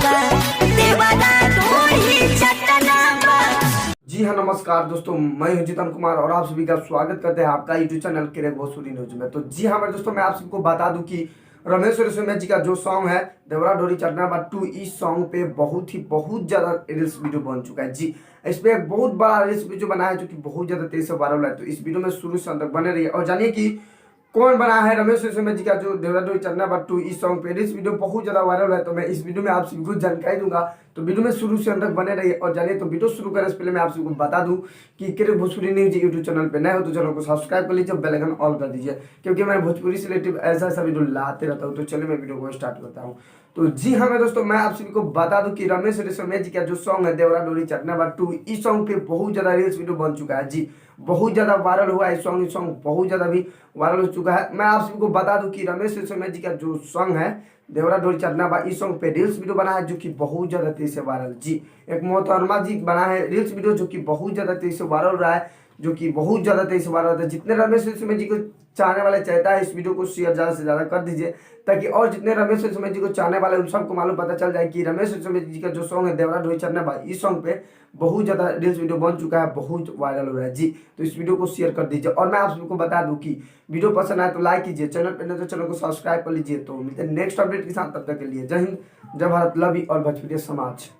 जी हाँ, नमस्कार दोस्तों, मैं हूं जितन कुमार और आप सभी का स्वागत करते हैं आपका YouTube channel crack Bhojpuri news में। तो जी हाँ मेरे दोस्तों, मैं आप सबको बता दूं कि रमेश रेशमिया जी का जो सॉन्ग है देवरा डोरी चटना बा 2, इस सॉन्ग पे बहुत ज्यादा रील्स वीडियो बन चुका है। जी, इस पे एक बहुत बड़ा रील्स वीडियो बना है जो कि बहुत ज्यादा तेज से वायरल है। तो इस वीडियो में शुरू से अंत तक बने रहिए और जानिए कि कौन बना है रमेश रेशमिया जी का जो देवरा डोरी चटना बा 2 इस सॉन्ग पे। इस वीडियो बहुत ज्यादा वायरल है, तो मैं इस वीडियो में आप सभी को जानकारी दूंगा। तो वीडियो में शुरू से अंत तक बने रहिए और जानिए। तो वीडियो शुरू करने से पहले मैं आप सबको बता दूं कि crack Bhojpuri news YouTube channel पे नए हो तो चैनल को सब्सक्राइब कर लीजिए, बेल आइकन ऑल कर दीजिए, क्योंकि मैं भोजपुरी से रिलेटेड ऐसा वीडियो लाते रहता हूँ। तो चलिए मैं वीडियो को स्टार्ट करता हूँ। तो जी हाँ मेरे दोस्तों, मैं आप सभी को बता दूं कि रमेश रेशमिया जी का जो सॉन्ग है देवरा डोरी चटना बा 2, इस सॉन्ग पे बहुत ज्यादा रील्स वीडियो बन चुका है। जी, बहुत ज्यादा वायरल हुआ है इस सॉन्ग बहुत ज्यादा भी वायरल हो चुका है। मैं आप सभी को बता दूं कि रमेश रेशमिया जी का जो सॉन्ग है देवरा डोरी चटना बा, इस सॉन्ग पे रील्स वीडियो बना है जो कि बहुत ज्यादा तेज से वायरल। जी, एक मोहतरमा जी बना है रील्स वीडियो जो कि बहुत ज्यादा तेज से वायरल रहा है, जो कि बहुत ज्यादा तेज से वायरल होता है। जितने रमेश रेशमिया जी को चाहने वाले चाहता है इस वीडियो को शेयर ज्यादा से ज्यादा कर दीजिए, ताकि और जितने रमेश रेशमिया जी को चाहने वाले उन सबको मालूम पता चल जाए कि रमेश रेशमिया जी का जो सॉन्ग है देवरा डोरी चटना बा, इस सॉन्ग पे बहुत ज्यादा रील्स वीडियो बन चुका है, बहुत वायरल हो रहा है। जी, तो इस वीडियो को शेयर कर दीजिए और मैं आप सबको बता दूं कि वीडियो पसंद आए तो लाइक कीजिए, चैनल पर नहीं तो चैनल को सब्सक्राइब कर लीजिए। तो मिलते हैं नेक्स्ट अपडेट के साथ, तब तक के लिए जय हिंद, जय भारत, लव यू और भोजपुरी समाज।